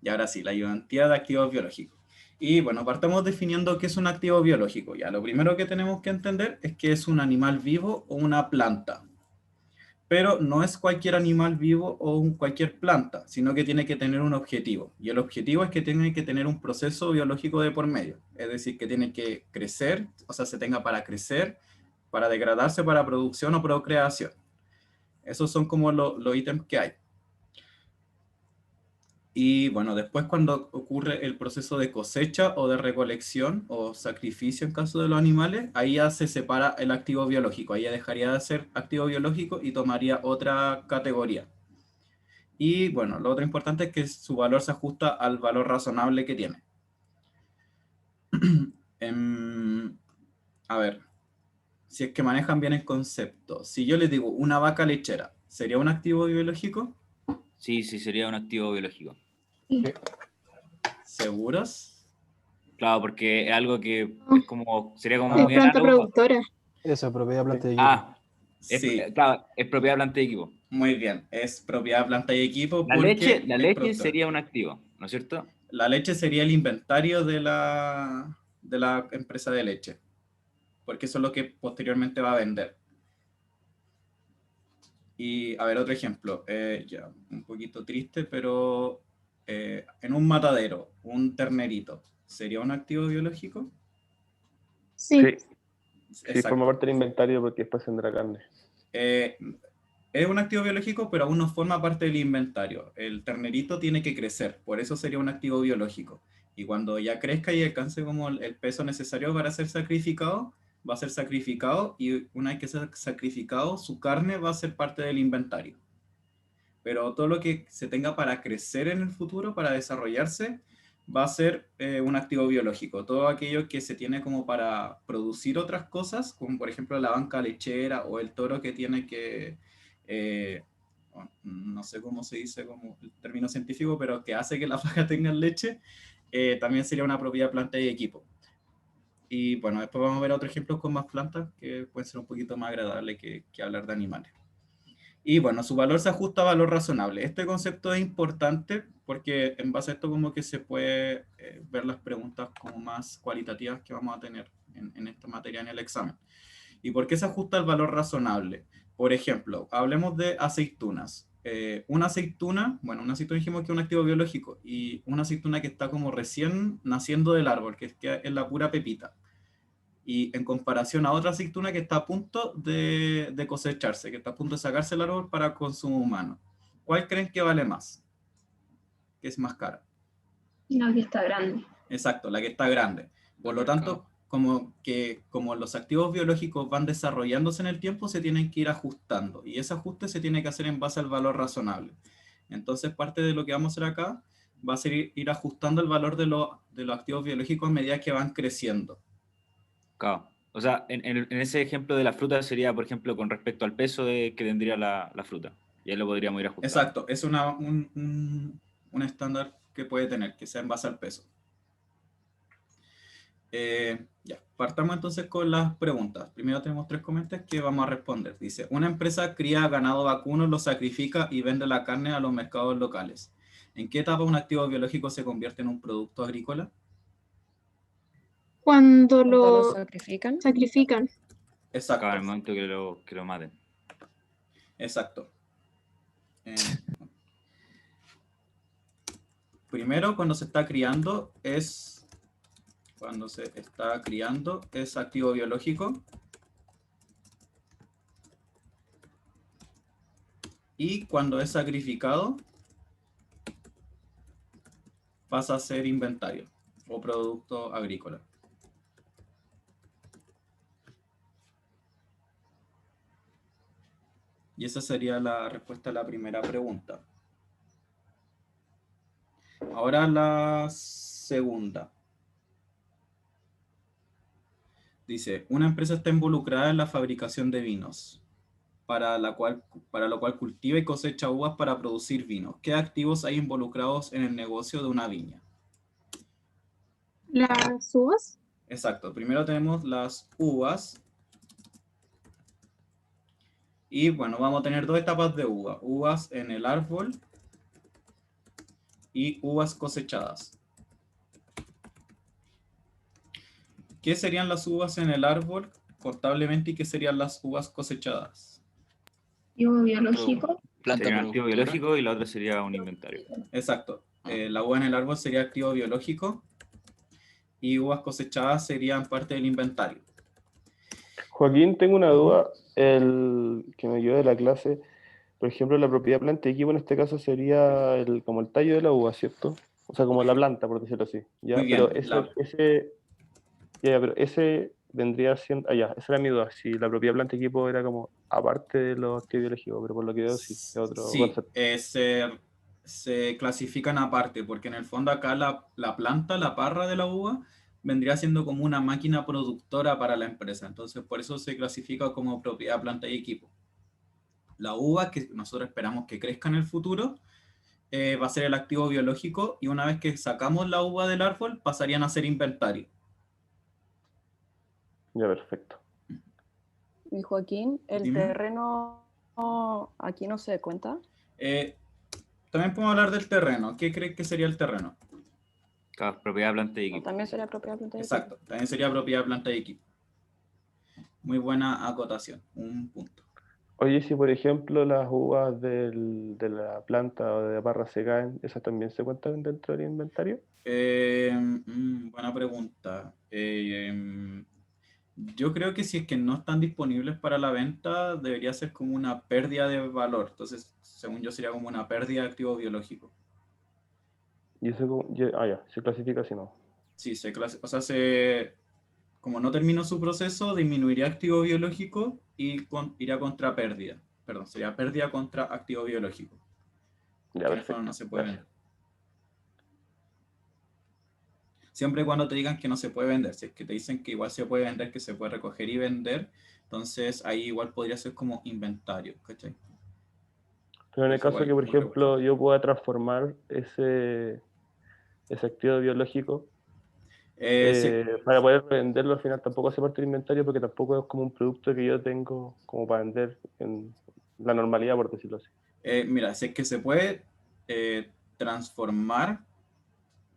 Y ahora sí, la ayudantía de activos biológicos. Y bueno, partamos definiendo qué es un activo biológico. Ya, lo primero que tenemos que entender es que es un animal vivo o una planta. Pero no es cualquier animal vivo o cualquier planta, sino que tiene que tener un objetivo. Y el objetivo es que tiene que tener un proceso biológico de por medio. Es decir, que tiene que crecer, o sea, se tenga para crecer, para degradarse, para producción o procreación. Esos son como los ítems que hay. Y bueno, después cuando ocurre el proceso de cosecha o de recolección o sacrificio en caso de los animales, ahí ya se separa el activo biológico, ahí ya dejaría de ser activo biológico y tomaría otra categoría. Y bueno, lo otro importante es que su valor se ajusta al valor razonable que tiene. Em, a ver, si es que manejan bien el concepto. Si yo les digo una vaca lechera, ¿sería un activo biológico? Sí, sí, sería un activo biológico. Sí. ¿Seguros? Claro, porque es algo que No, es como, sería como Ah, es muy planta análogo. productora. Eso, propiedad, planta y equipo. Ah, Sí, claro, es propiedad de planta de equipo. muy bien. Es propiedad, planta y equipo La leche, porque la es leche productor. sería un activo, ¿no es cierto? La leche sería el inventario de la empresa de leche, porque eso es lo que posteriormente va a vender. Y a ver, otro ejemplo, ya un poquito triste, pero en un matadero, un ternerito, ¿sería un activo biológico? Sí. Sí, sí, forma Exacto. parte del inventario porque después tendrá carne. Eh, es un activo biológico, pero aún no forma parte del inventario. El ternerito tiene que crecer, por eso sería un activo biológico. Y cuando ya crezca y alcance como el peso necesario para ser sacrificado, va a ser sacrificado y una vez que sea sacrificado, su carne va a ser parte del inventario. Pero todo lo que se tenga para crecer en el futuro, para desarrollarse, va a ser un activo biológico. Todo aquello que se tiene como para producir otras cosas, como por ejemplo la vaca lechera o el toro que tiene que, eh, no sé cómo se dice como el término científico, pero que hace que las vacas tengan leche, también sería una propiedad planta y equipo. Y bueno, después vamos a ver otros ejemplos con más plantas que pueden ser un poquito más agradables que hablar de animales. Y bueno, su valor se ajusta a valor razonable. Este concepto es importante porque en base a esto como que se puede ver las preguntas como más cualitativas que vamos a tener en esta materia en el examen. ¿Y por qué se ajusta al valor razonable? Por ejemplo, hablemos de aceitunas. Una aceituna, bueno, una aceituna dijimos que es un activo biológico y una aceituna que está como recién naciendo del árbol, que es la pura pepita y en comparación a otra aceituna que está a punto de cosecharse, que está a punto de sacarse el árbol para consumo humano. ¿Cuál creen que vale más? ¿Qué es más cara? La que está grande. Exacto, la que está grande. Por lo tanto, como los activos biológicos van desarrollándose en el tiempo, se tienen que ir ajustando. Y ese ajuste se tiene que hacer en base al valor razonable. Entonces, parte de lo que vamos a hacer acá va a ser ir ajustando el valor de los activos biológicos a medida que van creciendo. Claro. O sea, en ese ejemplo de la fruta sería, por ejemplo, con respecto al peso que tendría la fruta. Y ahí lo podríamos ir ajustando. Exacto, es un estándar que puede tener, que sea en base al peso. Ya, partamos entonces con las preguntas. Primero tenemos 3 comentarios que vamos a responder. Dice, una empresa cría ganado vacuno, lo sacrifica y vende la carne a los mercados locales. ¿En qué etapa un activo biológico se convierte en un producto agrícola? Cuando Cuando lo lo sacrifican. sacrifican. Claro, en Exacto, el momento que lo maten. exacto. Primero, cuando se está criando es activo biológico. Y cuando es sacrificado, pasa a ser inventario o producto agrícola. Y esa sería la respuesta a la primera pregunta. Ahora la segunda. Dice, una empresa está involucrada en la fabricación de vinos, para lo cual cultiva y cosecha uvas para producir vino. ¿Qué activos hay involucrados en el negocio de una viña? Las uvas. Exacto, primero tenemos las uvas. Y bueno, vamos a tener 2 etapas de uva. Uvas en el árbol y uvas cosechadas. ¿Qué serían las uvas en el árbol contablemente y qué serían las uvas cosechadas? Activo biológico. Planta Sería un activo productora. biológico y la otra sería un inventario. Exacto. La uva en el árbol sería activo biológico y uvas cosechadas serían parte del inventario. Joaquín, tengo una duda. El que me dio de la clase, por ejemplo, la propiedad planta y equipo en este caso sería como el tallo de la uva, ¿cierto? O sea, como la planta, por decirlo así. ¿Ya? Muy bien. Pero pero ese vendría siendo. Ah, ya, esa era mi duda. Si la propiedad planta y equipo era como aparte de los activos biológicos, pero por lo que veo sí, es otro Sí, concepto. se clasifican aparte, porque en el fondo acá la planta, la parra de la uva, vendría siendo como una máquina productora para la empresa. Entonces, por eso se clasifica como propiedad, planta y equipo. La uva, que nosotros esperamos que crezca en el futuro, va a ser el activo biológico y una vez que sacamos la uva del árbol, pasarían a ser inventario. Ya, perfecto. Y Joaquín, el Dime. terreno aquí no se cuenta. También podemos hablar del terreno. ¿Qué crees que sería el terreno? Claro, propiedad, planta y ¿O equipo. también sería propiedad planta y Exacto, también sería propiedad, planta y equipo. Muy buena acotación, un punto. Oye, si por ejemplo las uvas de la planta o de la parra se caen, ¿esas también se cuentan dentro del inventario? Buena pregunta. Yo creo que si es que no están disponibles para la venta, debería ser como una pérdida de valor. Entonces, según yo, sería como una pérdida de activo biológico. Y eso, ya, se clasifica así, ¿no? Sí, o sea, como no terminó su proceso, disminuiría activo biológico y iría contra pérdida. Perdón, sería pérdida contra activo biológico. Ya, Que en el fondo perfecto. no se puede Gracias. vender. Siempre y cuando te digan que no se puede vender. Si es que te dicen que igual se puede vender, que se puede recoger y vender, entonces ahí igual podría ser como inventario, ¿cachai? Pero en el Pues caso igual, que, por muy rebuscado. ejemplo, yo pueda transformar ese activo biológico Sí, para poder venderlo al final tampoco hace parte del inventario porque tampoco es como un producto que yo tengo como para vender en la normalidad, por decirlo así. mira, si es que se puede transformar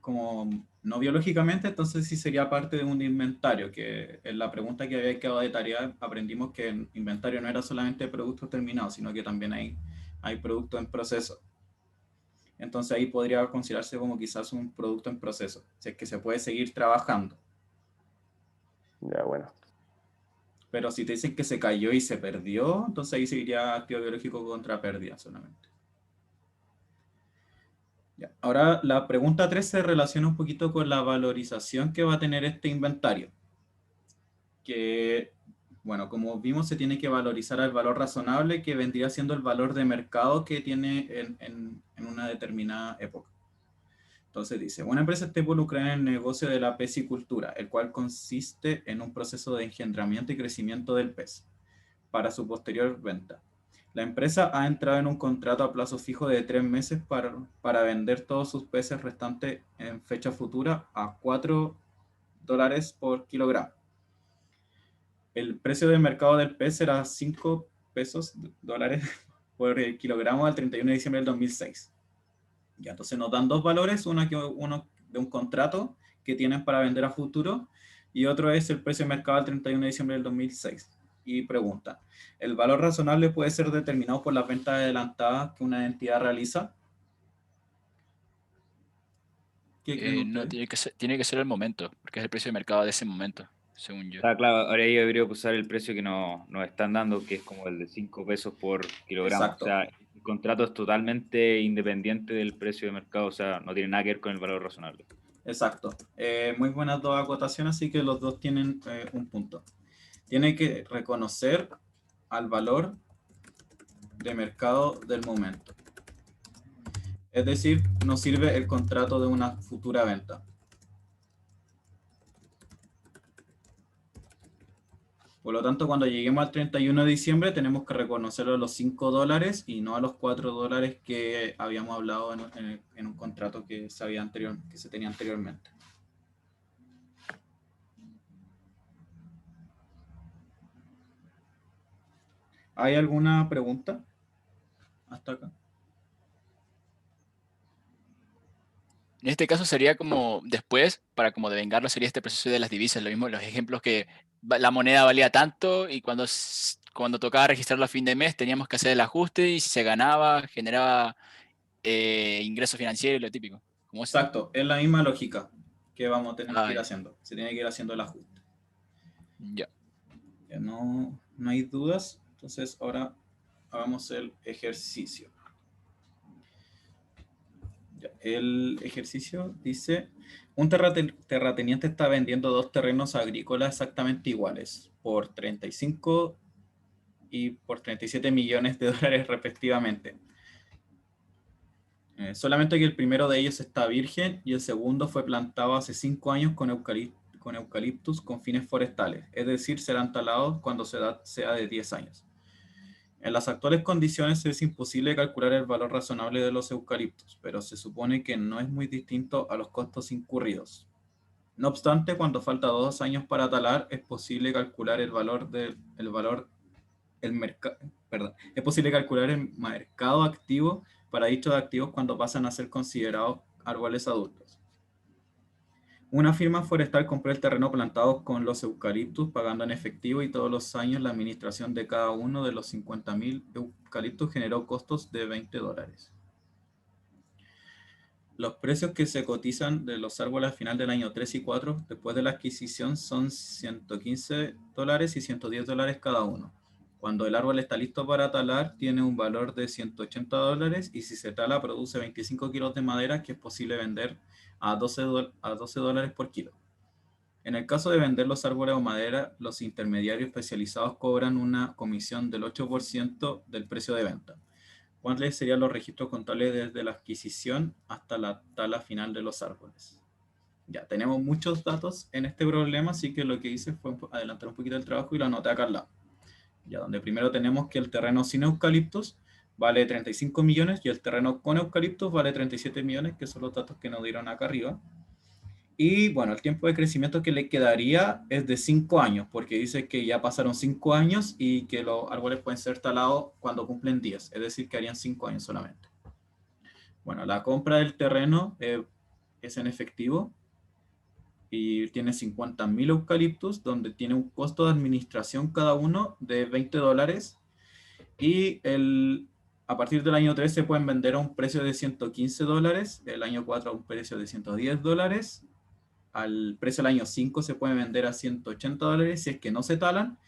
como no biológicamente, entonces sí sería parte de un inventario, que en la pregunta que había quedado de tarea aprendimos que el inventario no era solamente productos terminados, sino que también hay productos en proceso. Entonces ahí podría considerarse como quizás un producto en proceso, si es que se puede seguir trabajando. Ya, bueno. Pero si te dicen que se cayó y se perdió, entonces ahí seguiría activo biológico contra pérdida solamente. Ya. Ahora la pregunta 3 se relaciona un poquito con la valorización que va a tener este inventario. Que, bueno, como vimos, se tiene que valorizar al valor razonable que vendría siendo el valor de mercado que tiene en una determinada época. Entonces dice, una empresa está involucrada en el negocio de la pecicultura, el cual consiste en un proceso de engendramiento y crecimiento del pez para su posterior venta. La empresa ha entrado en un contrato a plazo fijo de 3 meses para vender todos sus peces restantes en fecha futura a $4 por kilogramo. El precio de mercado del pez era $5 por kilogramo al 31 de diciembre del 2006. Ya, entonces nos dan dos valores, uno de un contrato que tienen para vender a futuro y otro es el precio de mercado al 31 de diciembre del 2006. Y pregunta, ¿el valor razonable puede ser determinado por las ventas adelantadas que una entidad realiza? ¿Qué creen No, ustedes? tiene que ser el momento, porque es el precio de mercado de ese momento, según yo. Ah, claro, ahora yo debería usar el precio que nos están dando, que es como el de 5 pesos por kilogramo. O Exacto, sea, el contrato es totalmente independiente del precio de mercado, o sea, no tiene nada que ver con el valor razonable. exacto. Muy buenas dos acotaciones, así que los dos tienen un punto. Tiene que reconocer al valor de mercado del momento. Es decir, no sirve el contrato de una futura venta. Por lo tanto, cuando lleguemos al 31 de diciembre, tenemos que reconocerlo a los $5 y no a los $4 que habíamos hablado en un contrato que se tenía anteriormente. ¿Hay alguna pregunta hasta acá? En este caso sería como después, para como devengarlo, sería este proceso de las divisas. Lo mismo, los ejemplos que la moneda valía tanto y cuando tocaba registrarlo a fin de mes teníamos que hacer el ajuste y si se ganaba, generaba ingreso financiero y lo típico. Como eso. Exacto, es la misma lógica que vamos a tener que Ah, ir ya. haciendo. Se tiene que ir haciendo el ajuste. Ya. Ya no hay dudas. Entonces ahora hagamos el ejercicio. Ya, el ejercicio dice, un terrateniente está vendiendo 2 terrenos agrícolas exactamente iguales por 35 y por 37 millones de dólares respectivamente. Solamente que el primero de ellos está virgen y el segundo fue plantado hace 5 años con eucaliptus con fines forestales, es decir, serán talados cuando su edad sea de 10 años. En las actuales condiciones es imposible calcular el valor razonable de los eucaliptos, pero se supone que no es muy distinto a los costos incurridos. No obstante, cuando falta 2 años para talar, es posible calcular es posible calcular el mercado activo para dichos activos cuando pasan a ser considerados árboles adultos. Una firma forestal compró el terreno plantado con los eucaliptus, pagando en efectivo, y todos los años la administración de cada uno de los 50.000 eucaliptus generó costos de $20. Los precios que se cotizan de los árboles al final del año 3 y 4, después de la adquisición, son $115 y $110 cada uno. Cuando el árbol está listo para talar, tiene un valor de $180 y si se tala produce 25 kilos de madera que es posible vender a $12 por kilo. En el caso de vender los árboles o madera, los intermediarios especializados cobran una comisión del 8% del precio de venta. ¿Cuáles serían los registros contables desde la adquisición hasta la tala final de los árboles? Ya, tenemos muchos datos en este problema, así que lo que hice fue adelantar un poquito el trabajo y lo anoté acá al lado. Ya, donde primero tenemos que el terreno sin eucaliptos vale 35 millones y el terreno con eucaliptos vale 37 millones, que son los datos que nos dieron acá arriba. Y bueno, el tiempo de crecimiento que le quedaría es de 5 años, porque dice que ya pasaron 5 años y que los árboles pueden ser talados cuando cumplen 10, es decir, que harían 5 años solamente. Bueno, la compra del terreno es en efectivo y tiene 50.000 eucaliptus, donde tiene un costo de administración cada uno de $20 y a partir del año 3 se pueden vender a un precio de $115, el año 4 a un precio de $110, al precio del año 5 se puede vender a $180 si es que no se talan,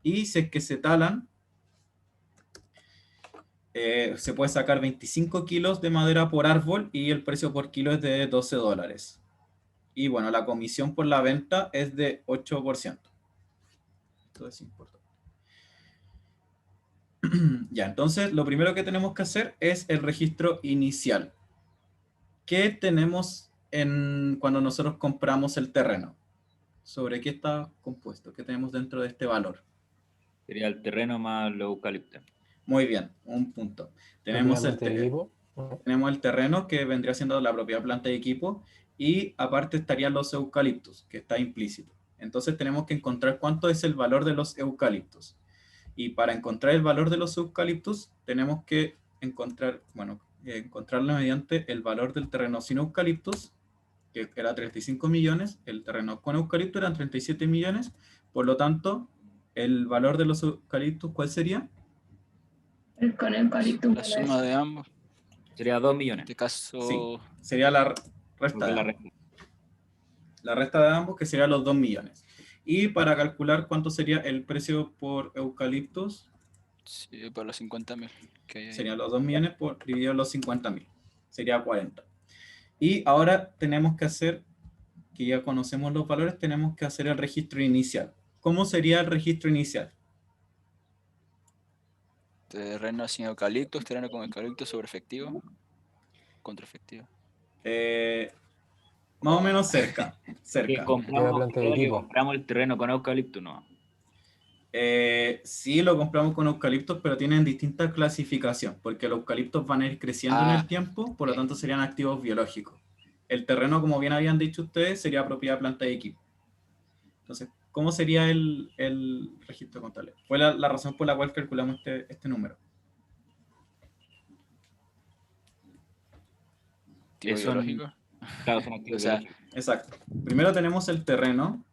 y si es que se talan, se puede sacar 25 kilos de madera por árbol y el precio por kilo es de $12. Y bueno, la comisión por la venta es de 8%. Esto es importante. Ya, entonces lo primero que tenemos que hacer es el registro inicial. ¿Qué tenemos cuando nosotros compramos el terreno? ¿Sobre qué está compuesto? ¿Qué tenemos dentro de este valor? Sería el terreno más los eucaliptos. Muy bien, un punto. Tenemos tenemos el terreno, que vendría siendo la propia planta de equipo, y aparte estarían los eucaliptos, que está implícito. Entonces tenemos que encontrar cuánto es el valor de los eucaliptos. Y para encontrar el valor de los eucaliptos, tenemos que encontrarlo mediante el valor del terreno sin eucaliptos, que era 35 millones, el terreno con eucalipto eran 37 millones, por lo tanto, el valor de los eucaliptos, ¿cuál sería? El con eucaliptus. La suma de ambos. Sería 2 En millones. este caso, Sí, sería la resta Porque de la ambos. resta. La resta de ambos, que sería los 2 millones. Y para calcular cuánto sería el precio por eucaliptos, sí, por los 50.000 que hay ahí. serían los 2 millones dividido los 50.000. Sería 40. Y ahora tenemos que hacer, que ya conocemos los valores, tenemos que hacer el registro inicial. ¿Cómo sería el registro inicial? Terreno sin eucaliptos, terreno con eucaliptos sobre efectivo, contra efectivo. Más o menos cerca. Que compramos el terreno con eucalipto, no. Sí, lo compramos con eucaliptos, pero tienen distinta clasificación, porque los eucaliptos van a ir creciendo en el tiempo, por lo tanto serían activos biológicos. El terreno, como bien habían dicho ustedes, sería propiedad de planta de equipo. Entonces, ¿cómo sería el registro contable? Fue la razón por la cual calculamos este número. ¿Tipo biológico? Claro, son activos O sea, biológicos. Exacto. Primero tenemos el terreno,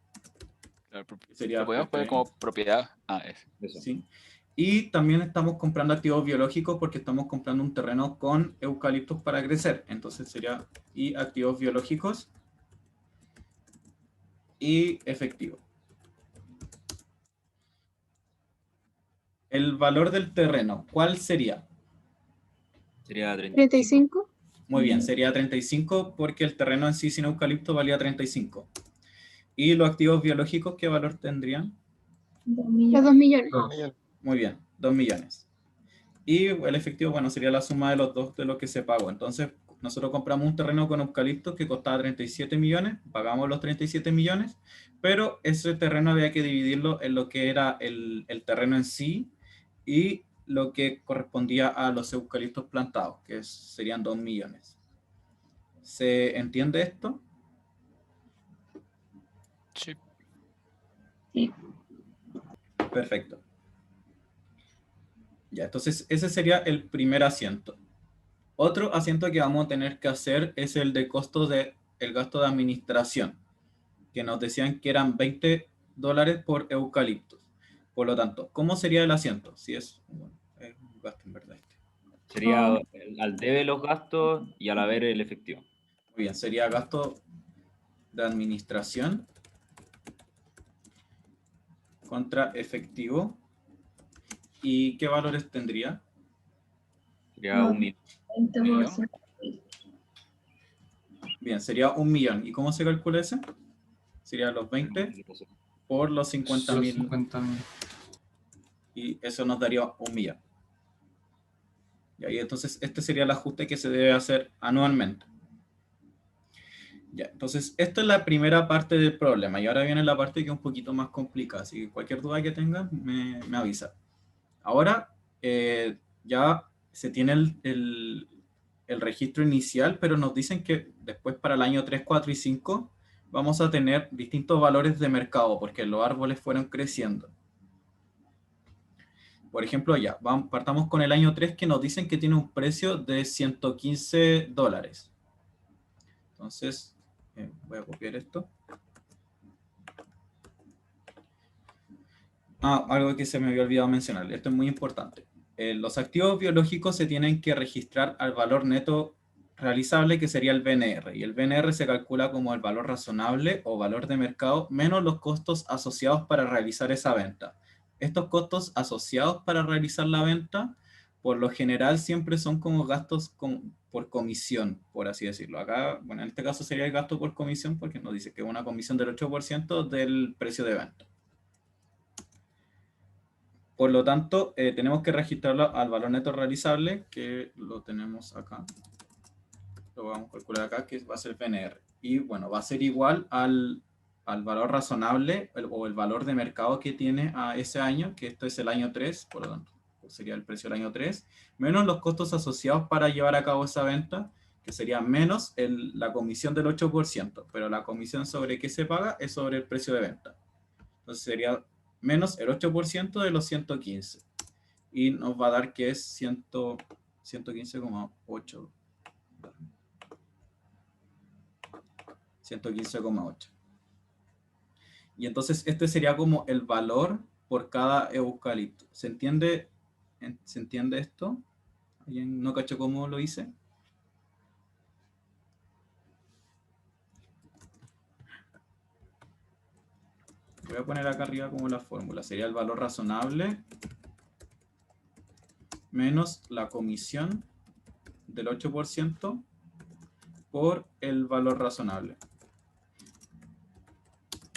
claro, que sería lo podemos poner PP, como propiedad. Ah, es. Eso. ¿sí? Y también estamos comprando activos biológicos porque estamos comprando un terreno con eucaliptos para crecer. Entonces sería y activos biológicos y efectivo. El valor del terreno, ¿cuál sería? Sería 35. 35. Muy bien, sería 35 porque el terreno en sí sin eucalipto valía 35. ¿Y los activos biológicos qué valor tendrían? 2 millones. Los 2 millones. Muy bien, 2 millones. Y el efectivo, bueno, sería la suma de los dos de lo que se pagó. Entonces, nosotros compramos un terreno con eucaliptos que costaba 37 millones, pagamos los 37 millones, pero ese terreno había que dividirlo en lo que era el terreno en sí y lo que correspondía a los eucaliptos plantados, que serían 2 millones. ¿Se entiende esto? Sí. Sí. Perfecto. Ya, entonces ese sería el primer asiento. Otro asiento que vamos a tener que hacer es el de el gasto de administración, que nos decían que eran $20 por eucaliptos. Por lo tanto, ¿cómo sería el asiento? Si es, bueno, es un gasto en verdad este. Sería Ah. al debe los gastos y al haber el efectivo. Muy bien, sería gasto de administración contra efectivo. ¿Y qué valores tendría? Sería 1.000.000. 20%. Bien, sería 1 millón. ¿Y cómo se calcula ese? Sería los 20 por los 50.000. Y eso nos daría 1 millón. Y ahí entonces este sería el ajuste que se debe hacer anualmente. Ya, entonces esta es la primera parte del problema y ahora viene la parte que es un poquito más complicada, así que cualquier duda que tengan me avisa. Ahora ya se tiene el registro inicial, pero nos dicen que después para el año 3, 4 y 5 vamos a tener distintos valores de mercado porque los árboles fueron creciendo. Por ejemplo, ya, partamos con el año 3 que nos dicen que tiene un precio de $115. Entonces, voy a copiar esto. Algo que se me había olvidado mencionar, esto es muy importante. Los activos biológicos se tienen que registrar al valor neto realizable, que sería el BNR, y el BNR se calcula como el valor razonable o valor de mercado menos los costos asociados para realizar esa venta. Estos costos asociados para realizar la venta, por lo general siempre son como gastos por comisión, por así decirlo. Acá, bueno, en este caso sería el gasto por comisión porque nos dice que es una comisión del 8% del precio de venta. Por lo tanto, tenemos que registrarlo al valor neto realizable, que lo tenemos acá. Lo vamos a calcular acá, que va a ser PNR. Y bueno, va a ser igual al valor razonable o el valor de mercado que tiene a ese año, que esto es el año 3, por lo tanto, sería el precio del año 3, menos los costos asociados para llevar a cabo esa venta, que sería menos la comisión del 8%, pero la comisión sobre qué se paga es sobre el precio de venta. Entonces sería menos el 8% de los 115. Y nos va a dar que es 115,8. 115,8. Y entonces este sería como el valor por cada eucalipto. ¿Se entiende esto? ¿Alguien no cachó cómo lo hice? Voy a poner acá arriba como la fórmula. Sería el valor razonable menos la comisión del 8% por el valor razonable.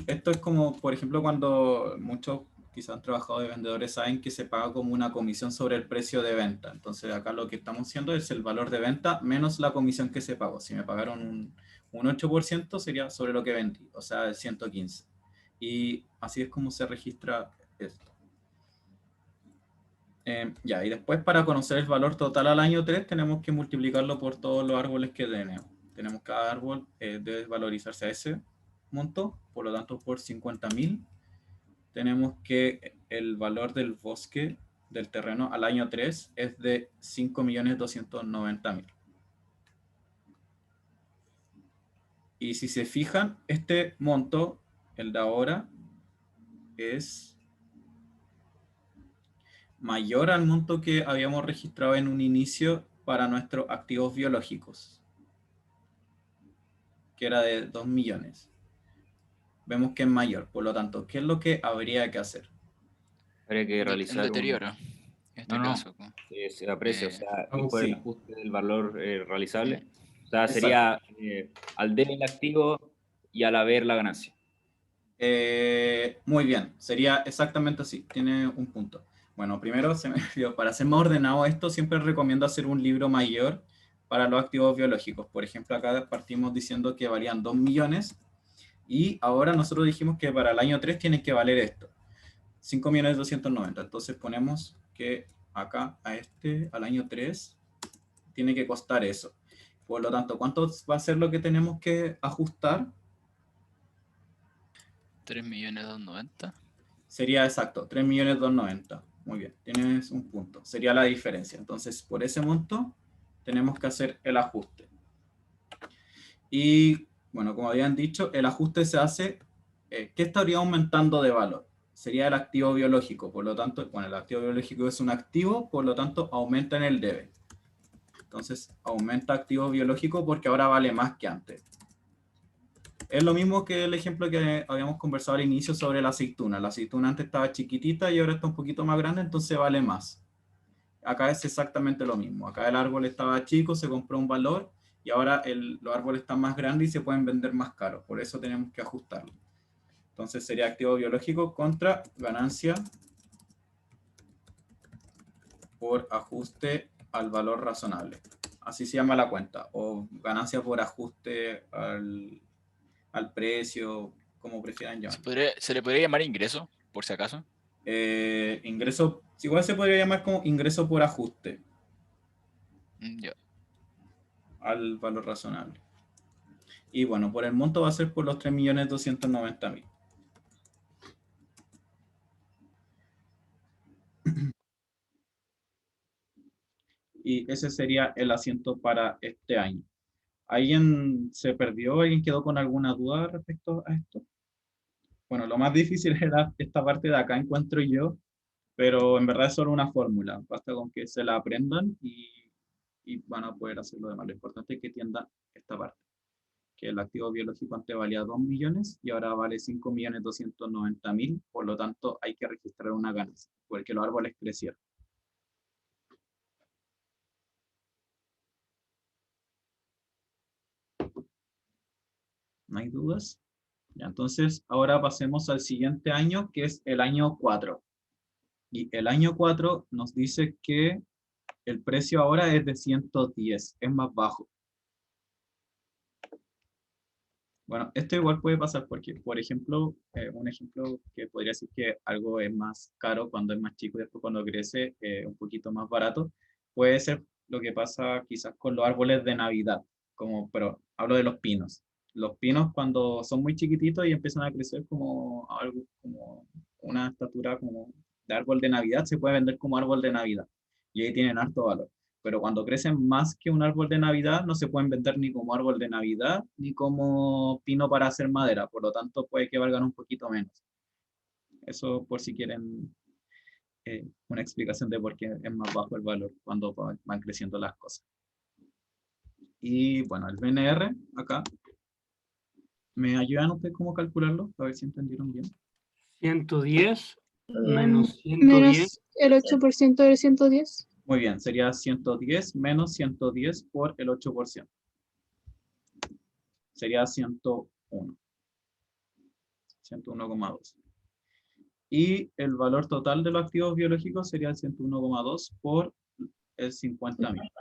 Esto es como, por ejemplo, cuando muchos quizás han trabajado de vendedores saben que se paga como una comisión sobre el precio de venta. Entonces acá lo que estamos haciendo es el valor de venta menos la comisión que se pagó. Si me pagaron un 8% sería sobre lo que vendí, o sea, el 115. Y así es como se registra esto. Ya, y después para conocer el valor total al año 3 tenemos que multiplicarlo por todos los árboles que tenemos. Tenemos cada árbol debe valorizarse a ese monto, por lo tanto por 50.000 tenemos que el valor del bosque del terreno al año 3 es de 5.290.000. Y si se fijan, este monto, el de ahora, es mayor al monto que habíamos registrado en un inicio para nuestros activos biológicos, que era de 2 millones. Vemos que es mayor, por lo tanto, ¿qué es lo que habría que hacer? Habría que Un realizar deterioro. En este No, caso. que se aprecia, o sea, ir por el Sí. ajuste del valor realizable. O sea, Exacto. sería al debe el activo y al haber la ganancia. Muy bien, sería exactamente así, tiene un punto. Bueno, primero, para ser más ordenado esto, siempre recomiendo hacer un libro mayor para los activos biológicos. Por ejemplo, acá partimos diciendo que valían 2 millones y ahora nosotros dijimos que para el año 3 tienen que valer esto, 5.290.000. Entonces ponemos que acá al año 3 tiene que costar eso. Por lo tanto, ¿cuánto va a ser lo que tenemos que ajustar? 3.290.000. Sería exacto, 3.290.000. Muy bien, tienes un punto. Sería la diferencia. Entonces, por ese monto, tenemos que hacer el ajuste. Y, bueno, como habían dicho, el ajuste se hace, ¿qué estaría aumentando de valor? Sería el activo biológico. Por lo tanto, bueno, el activo biológico es un activo, por lo tanto, aumenta en el debe. Entonces, aumenta activo biológico porque ahora vale más que antes. Es lo mismo que el ejemplo que habíamos conversado al inicio sobre la aceituna. La aceituna antes estaba chiquitita y ahora está un poquito más grande, entonces vale más. Acá es exactamente lo mismo. Acá el árbol estaba chico, se compró un valor y ahora los árboles están más grandes y se pueden vender más caros. Por eso tenemos que ajustarlo. Entonces sería activo biológico contra ganancia por ajuste al valor razonable. Así se llama la cuenta. O ganancia por ajuste al precio, como prefieran llamar. ¿Se le podría llamar ingreso, por si acaso? Ingreso, igual se podría llamar como ingreso por ajuste Ya. al valor razonable. Y bueno, por el monto va a ser por los 3.290.000. Y ese sería el asiento para este año. ¿Alguien se perdió? ¿Alguien quedó con alguna duda respecto a esto? Bueno, lo más difícil era esta parte de acá, encuentro yo, pero en verdad es solo una fórmula. Basta con que se la aprendan y van a poder hacer lo demás. Lo importante es que entiendan esta parte, que el activo biológico antes valía 2 millones y ahora vale 5.290.000, por lo tanto hay que registrar una ganancia, porque los árboles crecieron. ¿No hay dudas? Ya, entonces, ahora pasemos al siguiente año, que es el año 4. Y el año 4 nos dice que el precio ahora es de 110, es más bajo. Bueno, esto igual puede pasar porque, por ejemplo, un ejemplo que podría decir que algo es más caro cuando es más chico y después cuando crece un poquito más barato, puede ser lo que pasa quizás con los árboles de Navidad, pero hablo de los pinos. Los pinos cuando son muy chiquititos y empiezan a crecer como algo, como una estatura como de árbol de Navidad, se puede vender como árbol de Navidad y ahí tienen harto valor. Pero cuando crecen más que un árbol de Navidad, no se pueden vender ni como árbol de Navidad, ni como pino para hacer madera, por lo tanto puede que valgan un poquito menos. Eso por si quieren una explicación de por qué es más bajo el valor cuando van creciendo las cosas. Y bueno, el BNR, acá, ¿me ayudan ustedes cómo calcularlo? A ver si entendieron bien. 110 menos 110. Menos el 8% del 110. Muy bien, sería 110 menos 110 por el 8%. Sería 101. 101,2. Y el valor total de los activos biológicos sería el 101,2 por el 50.000.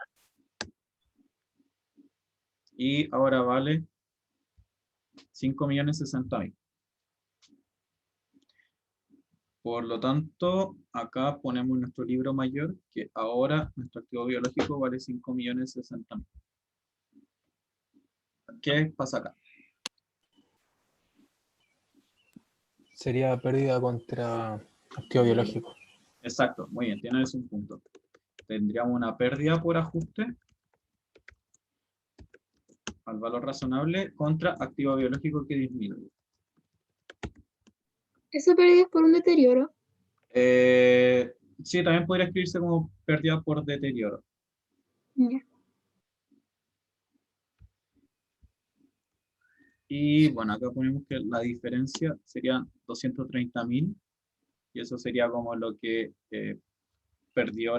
Y ahora vale 5.060.000. Por lo tanto, acá ponemos nuestro libro mayor, que ahora nuestro activo biológico vale 5.060.000. ¿Qué pasa acá? Sería pérdida contra activo biológico. Exacto, muy bien, tienes un punto. Tendríamos una pérdida por ajuste al valor razonable contra activo biológico que disminuye. Esa pérdida es por un deterioro. Sí, también podría escribirse como pérdida por deterioro. Ya. Y bueno, acá ponemos que la diferencia sería 230.000 y eso sería como lo que perdió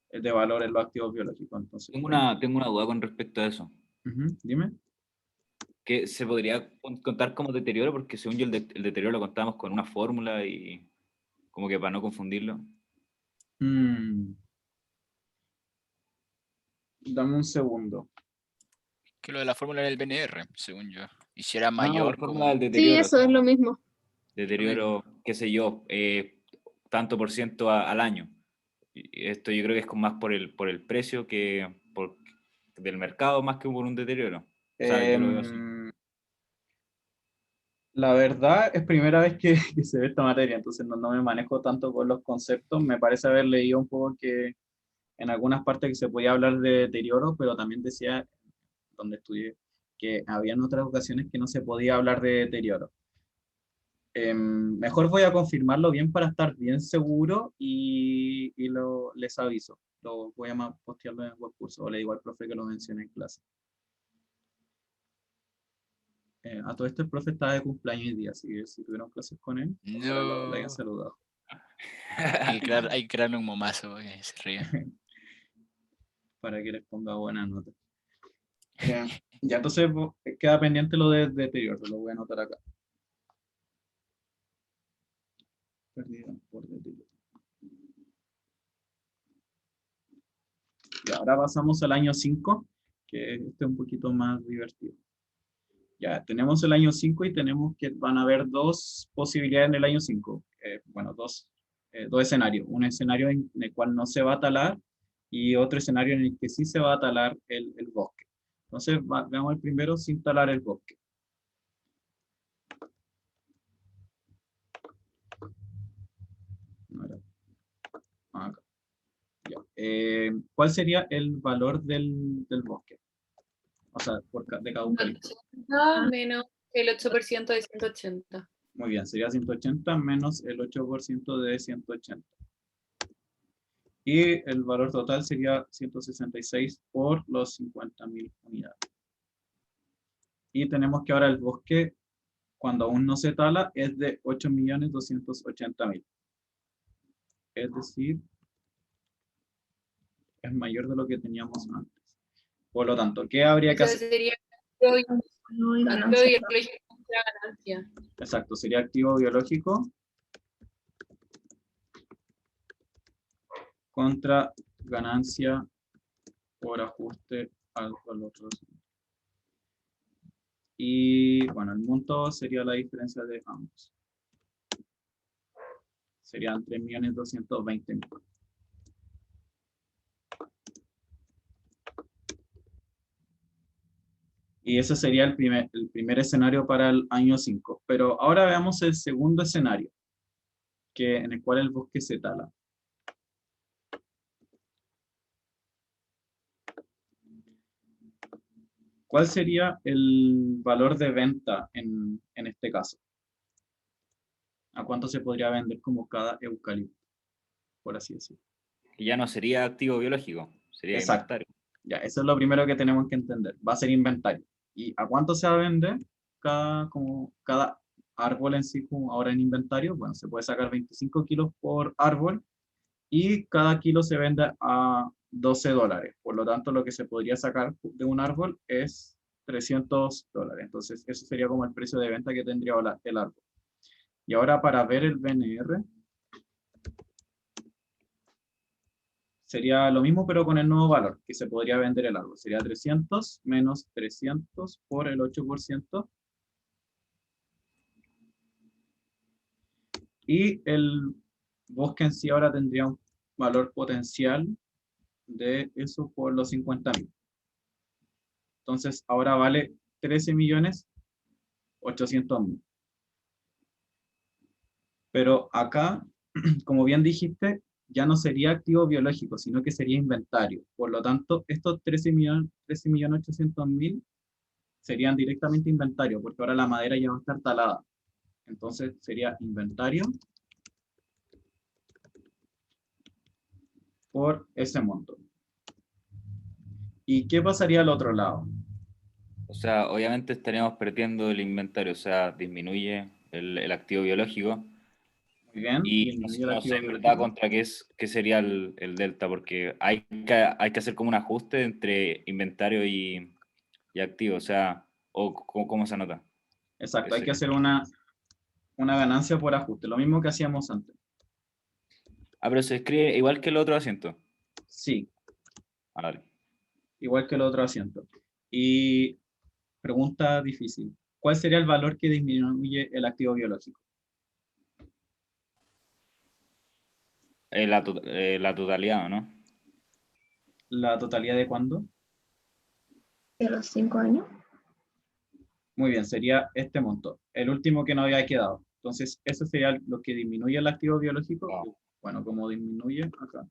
de valor en los activos biológicos. Entonces, Tengo una duda con respecto a eso. dime. Que se podría contar como deterioro, porque según yo el deterioro lo contábamos con una fórmula y como que para no confundirlo. Dame un segundo. Que lo de la fórmula era el BNR, según yo. Y si era La mayor, fórmula del Sí, deterioro. eso es lo mismo. Deterioro, qué sé yo, tanto por ciento al año. Y esto yo creo que es más por el precio que del mercado más que por un deterioro. O sea, yo lo veo así. La verdad es primera vez que, que se ve esta materia, entonces no me manejo tanto con los conceptos. Me parece haber leído un poco que en algunas partes que se podía hablar de deterioro, pero también decía, donde estudié, que había en otras ocasiones que no se podía hablar de deterioro. Mejor voy a confirmarlo bien para estar bien seguro y les aviso. Lo voy a postearlo en el web curso o le digo al profe que lo mencione en clase. A todo esto el profe estaba de cumpleaños hoy día, así que si tuvieron clases con él, ojalá lo hayan saludado. Hay que crearle un momazo para que se ría. Para que les ponga buena nota. Ya entonces queda pendiente lo de deterioro, lo voy a anotar acá. Pérdida por deterioro. Y ahora pasamos al año 5, que este es un poquito más divertido. Ya, tenemos el año 5 y tenemos que van a haber dos posibilidades en el año 5. Bueno, dos escenarios. Un escenario en el cual no se va a talar y otro escenario en el que sí se va a talar el bosque. Entonces, veamos el primero sin talar el bosque. No era. Acá. Ya. ¿Cuál sería el valor del bosque? O sea, de cada eucalipto. 80 menos el 8% de 180. Muy bien, sería 180 menos el 8% de 180. Y el valor total sería 166 por los 50.000 unidades. Y tenemos que ahora el bosque, cuando aún no se tala, es de 8.280.000. Es decir, es mayor de lo que teníamos antes. Por lo tanto, ¿qué habría que hacer? Entonces sería activo biológico contra ganancia. Exacto, sería activo biológico contra ganancia por ajuste al valor. Y bueno, el monto sería la diferencia de ambos. Serían 3.220.000. Y ese sería el primer escenario para el año 5. Pero ahora veamos el segundo escenario, en el cual el bosque se tala. ¿Cuál sería el valor de venta en este caso? ¿A cuánto se podría vender como cada eucalipto? Por así decirlo. Y ya no sería activo biológico, sería Exacto. inventario. Ya, eso es lo primero que tenemos que entender. Va a ser inventario. ¿Y a cuánto se va a vender cada árbol en sí, como ahora en inventario? Bueno, se puede sacar 25 kilos por árbol y cada kilo se vende a $12. Por lo tanto, lo que se podría sacar de un árbol es $300. Entonces, eso sería como el precio de venta que tendría el árbol. Y ahora para ver el BNR, sería lo mismo, pero con el nuevo valor que se podría vender el árbol. Sería 300 menos 300 por el 8%. Y el bosque en sí ahora tendría un valor potencial de eso por los 50.000. Entonces ahora vale 13.800.000. Pero acá, como bien dijiste, ya no sería activo biológico, sino que sería inventario. Por lo tanto, estos 13.800.000 serían directamente inventario, porque ahora la madera ya va a estar talada. Entonces sería inventario por ese monto. ¿Y qué pasaría al otro lado? O sea, obviamente estaríamos perdiendo el inventario, o sea, disminuye el activo biológico. Muy bien, Y disminuye el no activo sé en verdad biológico. contra qué sería el delta, porque hay que hacer como un ajuste entre inventario y activo, o sea, o cómo se anota. Exacto, hay que Sería. hacer una ganancia por ajuste, lo mismo que hacíamos antes. Ah, pero se escribe igual que el otro asiento. Sí, Ah, vale. igual que el otro asiento. Y pregunta difícil. ¿Cuál sería el valor que disminuye el activo biológico? La totalidad, ¿no? ¿La totalidad de cuándo? ¿De los 5 años? Muy bien, sería este monto, el último que nos había quedado. Entonces, eso sería lo que disminuye el activo biológico. Wow. Bueno, como disminuye acá.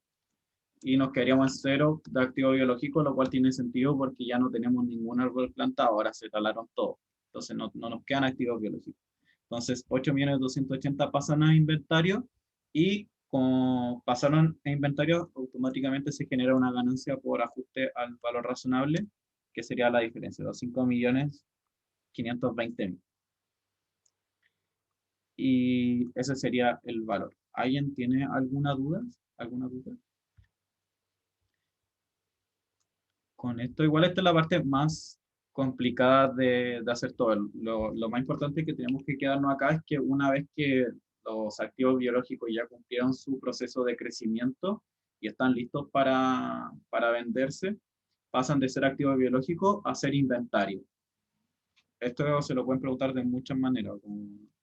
Y nos quedaríamos en cero de activo biológico, lo cual tiene sentido porque ya no tenemos ningún árbol plantado, ahora se talaron todos. Entonces, no nos quedan activos biológicos. Entonces, 8.280.000 pasan a inventario y como pasaron a inventario, automáticamente se genera una ganancia por ajuste al valor razonable, que sería la diferencia, los 5.520.000. Y ese sería el valor. ¿Alguien tiene alguna duda? ¿Alguna duda? Con esto, igual esta es la parte más complicada de hacer todo. Lo más importante que tenemos que quedarnos acá es que una vez que los activos biológicos ya cumplieron su proceso de crecimiento y están listos para venderse, pasan de ser activos biológicos a ser inventario. Esto se lo pueden preguntar de muchas maneras,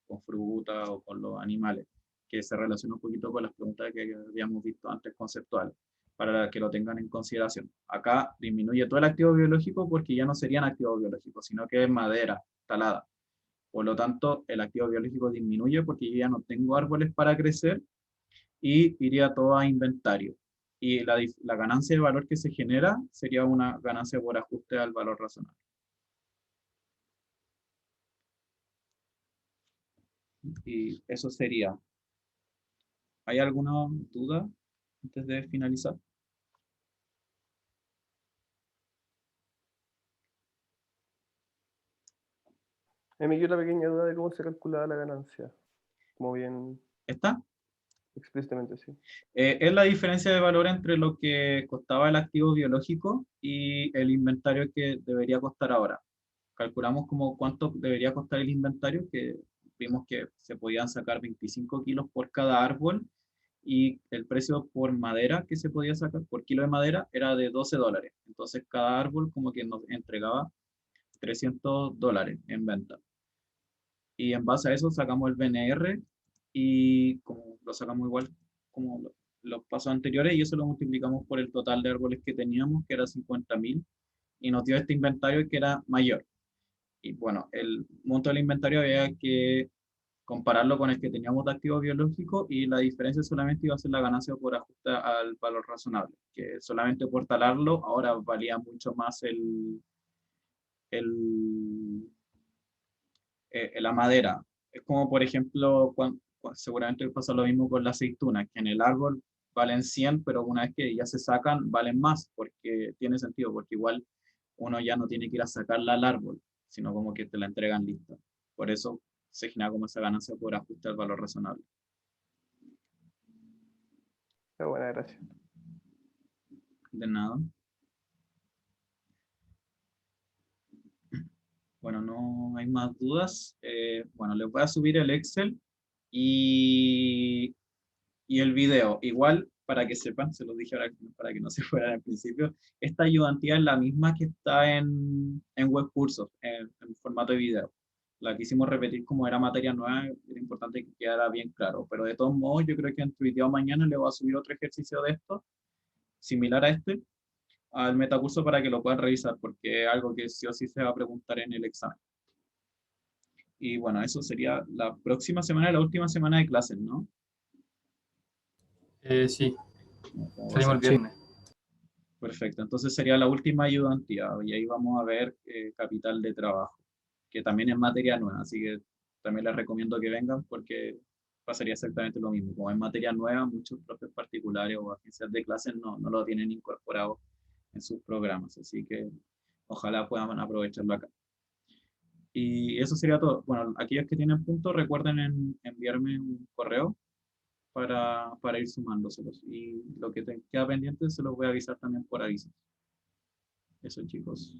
con fruta o con los animales, que se relaciona un poquito con las preguntas que habíamos visto antes conceptuales, para que lo tengan en consideración. Acá disminuye todo el activo biológico porque ya no serían activos biológicos, sino que es madera talada. Por lo tanto, el activo biológico disminuye porque yo ya no tengo árboles para crecer y iría todo a inventario. Y la ganancia de valor que se genera sería una ganancia por ajuste al valor razonable. Y eso sería. ¿Hay alguna duda antes de finalizar? Me quedó la pequeña duda de cómo se calculaba la ganancia. Como bien ¿Está? explícitamente, sí. Es la diferencia de valor entre lo que costaba el activo biológico y el inventario que debería costar ahora. Calculamos como cuánto debería costar el inventario, que vimos que se podían sacar 25 kilos por cada árbol y el precio por madera que se podía sacar por kilo de madera era de $12. Entonces cada árbol como que nos entregaba $300 en venta. Y en base a eso sacamos el BNR y como lo sacamos igual como los pasos anteriores y eso lo multiplicamos por el total de árboles que teníamos, que era 50.000, y nos dio este inventario que era mayor. Y bueno, el monto del inventario había que compararlo con el que teníamos de activo biológico y la diferencia solamente iba a ser la ganancia por ajuste al valor razonable, que solamente por talarlo ahora valía mucho más el la madera. Es como, por ejemplo, seguramente pasa lo mismo con la aceituna, que en el árbol valen 100, pero una vez que ya se sacan, valen más, porque tiene sentido, porque igual uno ya no tiene que ir a sacarla al árbol, sino como que te la entregan lista. Por eso se genera como esa ganancia por ajuste al valor razonable. Qué buena, gracias. De nada. Bueno, no hay más dudas. Bueno, les voy a subir el Excel y el video. Igual, para que sepan, se los dije ahora para que no se fueran al principio, esta ayudantía es la misma que está en web cursos, en formato de video. La quisimos repetir como era materia nueva, era importante que quedara bien claro. Pero de todos modos, yo creo que entre hoy día o mañana le voy a subir otro ejercicio de esto, similar a este, al metacurso para que lo puedan revisar, porque es algo que sí o sí se va a preguntar en el examen. Y bueno, eso sería la próxima semana, la última semana de clases, ¿no? Sí. ¿Cómo va a Salimos el ser? viernes. Perfecto, entonces sería la última ayudantía y ahí vamos a ver capital de trabajo, que también es materia nueva, así que también les recomiendo que vengan porque pasaría exactamente lo mismo. Como es materia nueva, muchos profes particulares o agencias de clases no lo tienen incorporado en sus programas, así que ojalá puedan aprovecharlo acá. Y eso sería todo. Bueno, aquellos que tienen puntos, recuerden enviarme un correo para ir sumándoselos. Y lo que queda pendiente se los voy a avisar también por aviso. Eso, chicos.